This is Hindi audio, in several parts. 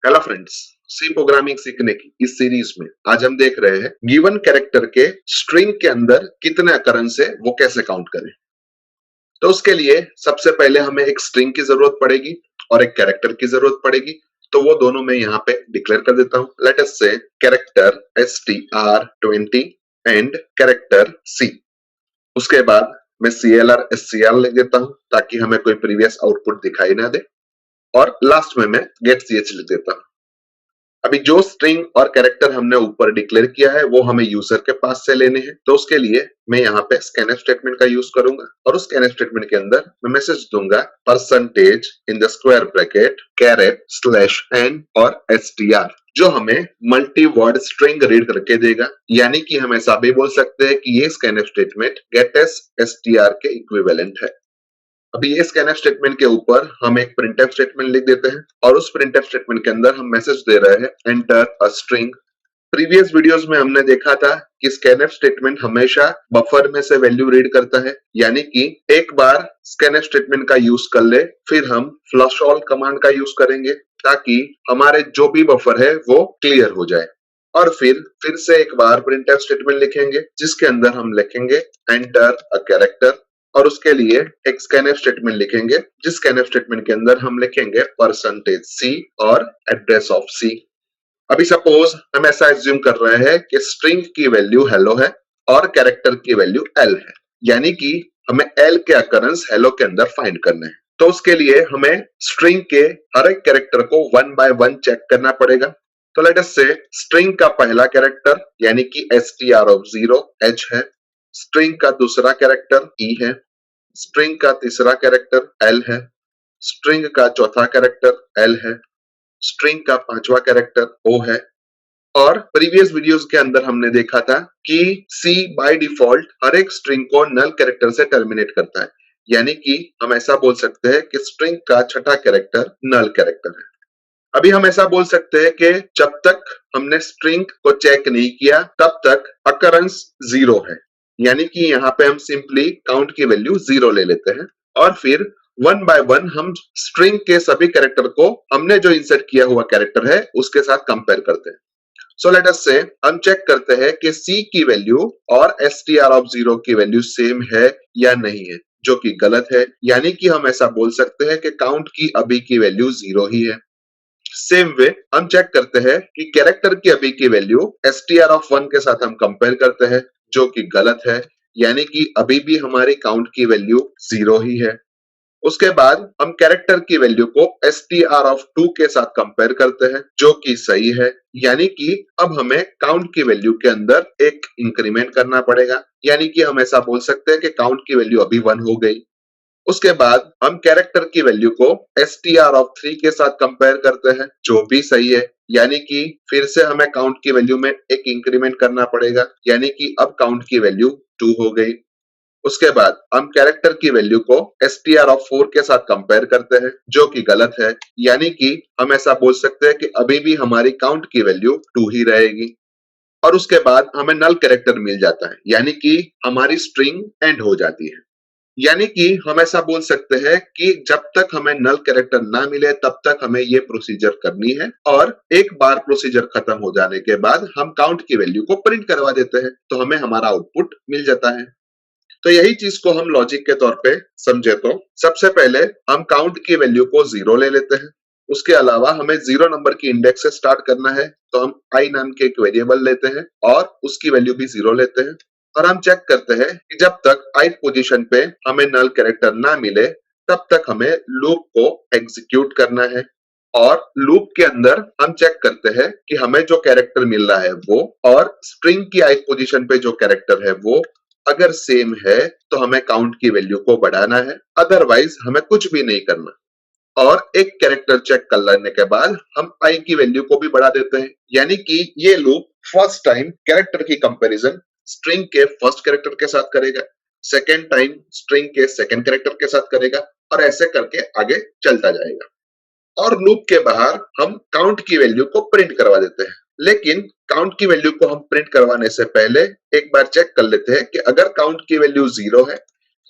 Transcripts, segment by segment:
हेलो फ्रेंड्स, सी प्रोग्रामिंग सीखने की इस सीरीज में आज हम देख रहे हैं गिवन कैरेक्टर के स्ट्रिंग के अंदर कितने अकरेंस है वो कैसे काउंट करें। तो उसके लिए सबसे पहले हमें एक स्ट्रिंग की जरूरत पड़ेगी और एक कैरेक्टर की जरूरत पड़ेगी। तो वो दोनों मैं यहाँ पे डिक्लेयर कर देता हूँ। लेट अस से character str20 and character c। उसके बाद मैं clr scr लिख देता हूँ ताकि हमें कोई प्रीवियस आउटपुट दिखाई ना दे, और लास्ट में मैं गेट ch लिख देता हूँ। अभी जो स्ट्रिंग और कैरेक्टर हमने ऊपर डिक्लेयर किया है वो हमें यूजर के पास से लेने हैं। तो उसके लिए मैं यहाँ पे स्कैनफ स्टेटमेंट का यूज करूंगा और उस स्कैनफ स्टेटमेंट के अंदर मैं मैसेज दूंगा percentage in the square bracket caret slash N और str, जो हमें मल्टी वर्ड स्ट्रिंग रीड करके देगा। यानी कि हम ऐसा भी बोल सकते हैं कि ये स्कैनफ स्टेटमेंट गेटस str के इक्विवेलेंट है। अभी ये स्कैनफ स्टेटमेंट के ऊपर हम एक प्रिंटफ स्टेटमेंट लिख देते हैं और उस प्रिंटफ स्टेटमेंट के अंदर हम मैसेज दे रहे हैं enter a string. Previous videos में हमने देखा था कि स्कैनफ स्टेटमेंट हमेशा बफर में से वैल्यू रीड करता है। यानी कि एक बार स्कैनफ स्टेटमेंट का यूज कर ले, फिर हम फ्लश ऑल कमांड का यूज करेंगे ताकि हमारे जो भी बफर है वो क्लियर हो जाए। और फिर से एक बार प्रिंटफ स्टेटमेंट लिखेंगे जिसके अंदर हम लिखेंगे एंटर अ कैरेक्टर, और उसके लिए एक स्कैनफ स्टेटमेंट लिखेंगे जिस स्कैनफ स्टेटमेंट के अंदर हम लिखेंगे परसेंटेज c और एड्रेस ऑफ c। अभी सपोज हम ऐसा एज्यूम कर रहे हैं कि स्ट्रिंग की वैल्यू हेलो है और कैरेक्टर की वैल्यू l है, यानी कि हमें l के अकरेंस हेलो के अंदर फाइंड करने हैं। तो उसके लिए हमें स्ट्रिंग के हर एक कैरेक्टर को वन बाय वन चेक करना पड़ेगा। तो लेट अस से स्ट्रिंग का पहला कैरेक्टर यानी कि str ऑफ 0 h है, स्ट्रिंग का दूसरा कैरेक्टर e है, स्ट्रिंग का तीसरा कैरेक्टर l है, स्ट्रिंग का चौथा कैरेक्टर l है, स्ट्रिंग का पांचवा कैरेक्टर o है। और प्रीवियस वीडियोस के अंदर हमने देखा था कि C बाय डिफॉल्ट हर एक स्ट्रिंग को नल कैरेक्टर से टर्मिनेट करता है। यानी कि हम ऐसा बोल सकते हैं कि स्ट्रिंग का छठा कैरेक्टर नल कैरेक्टर है। अभी हम ऐसा बोल सकते हैं कि जब तक हमने स्ट्रिंग को चेक नहीं किया तब तक अकरेंस 0 है। यानी कि यहाँ पे हम सिंपली काउंट की वैल्यू 0 ले लेते हैं और फिर वन बाय वन हम स्ट्रिंग के सभी कैरेक्टर को हमने जो इंसर्ट किया हुआ कैरेक्टर है उसके साथ कंपेयर करते हैं। सो लेट अस से हम चेक करते हैं कि C की वैल्यू और str ऑफ 0 की वैल्यू सेम है या नहीं है, जो कि गलत है। यानी कि हम ऐसा बोल सकते हैं कि काउंट की अभी की वैल्यू 0 ही है। सेम वे हम चेक करते हैं कि कैरेक्टर की अभी की वैल्यू str ऑफ 1 के साथ हम कंपेयर करते हैं, जो कि गलत है। यानी कि अभी भी हमारी काउंट की वैल्यू 0 ही है। उसके बाद हम कैरेक्टर की वैल्यू को str ऑफ 2 के साथ कंपेयर करते हैं, जो कि सही है। यानी कि अब हमें काउंट की वैल्यू के अंदर एक इंक्रीमेंट करना पड़ेगा। यानी कि हम ऐसा बोल सकते हैं कि काउंट की वैल्यू अभी 1 हो गई। उसके बाद हम कैरेक्टर की वैल्यू को str ऑफ 3 के साथ कंपेयर करते हैं, जो भी सही है। यानी कि फिर से हमें काउंट की वैल्यू में एक इंक्रीमेंट करना पड़ेगा। यानी कि अब काउंट की वैल्यू 2 हो गई। उसके बाद हम कैरेक्टर की वैल्यू को str ऑफ 4 के साथ कंपेयर करते हैं, जो कि गलत है। यानी कि हम ऐसा बोल सकते हैं कि अभी भी हमारी काउंट की वैल्यू 2 ही रहेगी। और उसके बाद हमें नल कैरेक्टर मिल जाता है, यानी कि हमारी स्ट्रिंग एंड हो जाती है। यानी कि हम ऐसा बोल सकते हैं कि जब तक हमें नल कैरेक्टर ना मिले तब तक हमें ये प्रोसीजर करनी है, और एक बार प्रोसीजर खत्म हो जाने के बाद हम काउंट की वैल्यू को प्रिंट करवा देते हैं, तो हमें हमारा आउटपुट मिल जाता है। तो यही चीज को हम लॉजिक के तौर पे समझे तो सबसे पहले हम काउंट की वैल्यू को 0 ले लेते हैं। उसके अलावा हमें 0 नंबर की इंडेक्स से स्टार्ट करना है, तो हम i नाम के एक वेरिएबल लेते हैं और उसकी वैल्यू भी 0 लेते हैं। और हम चेक करते हैं कि जब तक ith पोजीशन पे हमें नल कैरेक्टर ना मिले तब तक हमें लूप को एग्जीक्यूट करना है। और लूप के अंदर हम चेक करते हैं कि हमें जो कैरेक्टर मिल रहा है वो और स्ट्रिंग की ith पोजीशन पे जो कैरेक्टर है वो अगर सेम है तो हमें काउंट की वैल्यू को बढ़ाना है, अदरवाइज हमें कुछ भी नहीं करना। और एक कैरेक्टर चेक कर लेने के बाद हम i की वैल्यू को भी बढ़ा देते हैं। यानी कि ये लूप फर्स्ट टाइम कैरेक्टर की कंपैरिजन स्ट्रिंग के फर्स्ट कैरेक्टर के साथ करेगा, सेकेंड टाइम स्ट्रिंग के सेकेंड कैरेक्टर के साथ करेगा, और ऐसे करके आगे चलता जाएगा। और लूप के बाहर हम काउंट की वैल्यू को प्रिंट करवा देते हैं। लेकिन काउंट की वैल्यू को हम प्रिंट करवाने से पहले एक बार चेक कर लेते हैं कि अगर काउंट की वैल्यू 0 है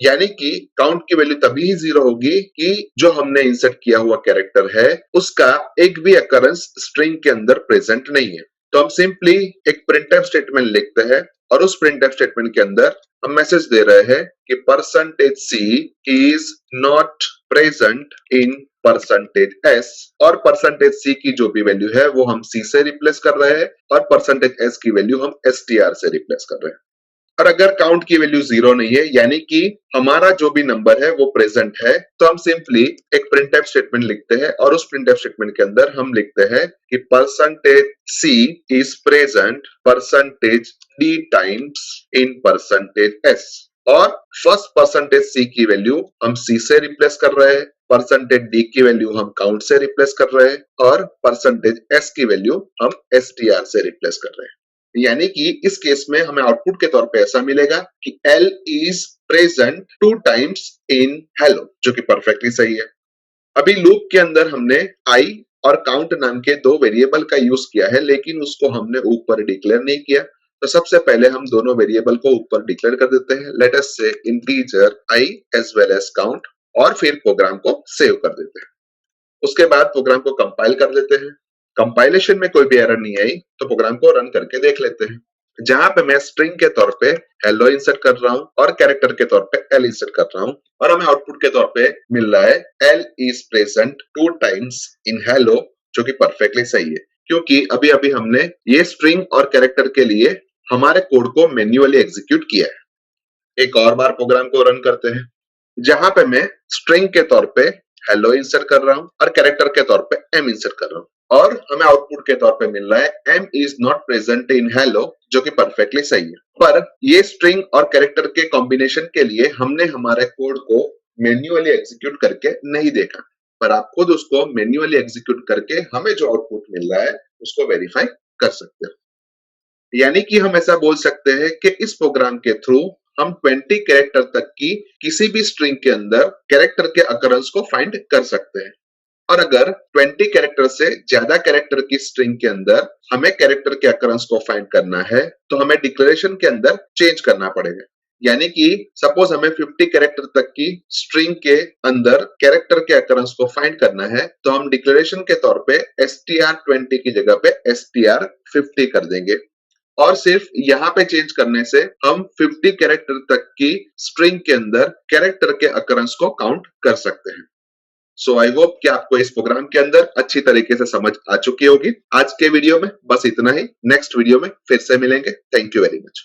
यानी कि काउंट की वैल्यू तभी ही 0 होगी कि जो हमने इंसर्ट किया हुआ कैरेक्टर है उसका एक भी अकरेंस स्ट्रिंग के अंदर प्रेजेंट नहीं है। तो हम सिंपली एक प्रिंटफ स्टेटमेंट लिखते हैं और उस प्रिंटफ स्टेटमेंट के अंदर हम मैसेज दे रहे हैं कि percentage C is not present in percentage S, और परसेंटेज सी की जो भी वैल्यू है वो हम सी से रिप्लेस कर रहे हैं और परसेंटेज एस की वैल्यू हम एसटीआर से रिप्लेस कर रहे हैं। और अगर काउंट की वैल्यू 0 नहीं है यानी कि हमारा जो भी नंबर है वो प्रेजेंट है, तो हम सिंपली एक प्रिंटफ स्टेटमेंट लिखते हैं और उस प्रिंटफ स्टेटमेंट के अंदर हम लिखते हैं कि percentage C is present percentage D times in percentage S, और फर्स्ट परसेंटेज सी की वैल्यू हम सी से रिप्लेस कर रहे हैं, परसेंटेज डी की वैल्यू हम काउंट से रिप्लेस कर रहे हैं और परसेंटेज एस की वैल्यू हम एसटीआर से रिप्लेस कर रहे हैं। यानी कि इस केस में हमें आउटपुट के तौर पे ऐसा मिलेगा कि L is present 2 times in hello, जो कि परफेक्टली सही है। अभी लूप के अंदर हमने i और काउंट नाम के दो वेरिएबल का यूज किया है, लेकिन उसको हमने ऊपर डिक्लेयर नहीं किया। तो सबसे पहले हम दोनों वेरिएबल को ऊपर डिक्लेयर कर देते हैं, let us say integer i as well as count, और फिर प्रोग्राम को सेव कर देते हैं। उसके बाद प्रोग्राम को कंपाइल कर लेते हैं। कंपाइलेशन में कोई भी एरर नहीं आई तो प्रोग्राम को रन करके देख लेते हैं। जहां पे मैं स्ट्रिंग के तौर पे हेलो इंसर्ट कर रहा हूं और कैरेक्टर के तौर पे एल इंसर्ट कर रहा हूं, और हमें आउटपुट के तौर पे मिल रहा है L is present 2 times in hello, जो कि परफेक्टली सही है क्योंकि अभी अभी हमने ये स्ट्रिंग और कैरेक्टर के लिए हमारे कोड को मैन्युअली एग्जीक्यूट किया है। एक और बार प्रोग्राम को रन करते हैं, जहां पे मैं स्ट्रिंग के तौर पे हेलो इंसर्ट कर रहा हूं और कैरेक्टर के तौर पे एम इंसर्ट कर रहा हूं, और हमें आउटपुट के तौर पे मिल रहा है M is not present in hello, जो कि परफेक्टली सही है। पर ये स्ट्रिंग और कैरेक्टर के कॉम्बिनेशन के लिए हमने हमारे कोड को मैन्युअली एग्जीक्यूट करके नहीं देखा, पर आप खुद उसको मैन्युअली एग्जीक्यूट करके हमें जो आउटपुट मिल रहा है उसको वेरीफाई कर सकते हो। यानी कि हम ऐसा बोल सकते हैं कि इस प्रोग्राम के थ्रू हम 20 कैरेक्टर तक की किसी भी स्ट्रिंग के अंदर कैरेक्टर के अकरेंस को फाइंड कर सकते हैं, और अगर 20 कैरेक्टर से ज्यादा कैरेक्टर की स्ट्रिंग के अंदर हमें कैरेक्टर के अकरेंस को फाइंड करना है तो हमें डिक्लेरेशन के अंदर चेंज करना पड़ेगा। यानी कि सपोज हमें 50 कैरेक्टर तक की स्ट्रिंग के अंदर कैरेक्टर के अकरेंस को फाइंड करना है, तो हम डिक्लेरेशन के तौर पे str20 की जगह पे str50 कर देंगे, और सिर्फ यहाँ पे चेंज करने से हम 50 कैरेक्टर तक की स्ट्रिंग के अंदर कैरेक्टर के अकरेंस को काउंट कर सकते हैं। सो आई होप कि आपको इस प्रोग्राम के अंदर अच्छी तरीके से समझ आ चुकी होगी। आज के वीडियो में बस इतना ही, नेक्स्ट वीडियो में फिर से मिलेंगे। Thank you very much.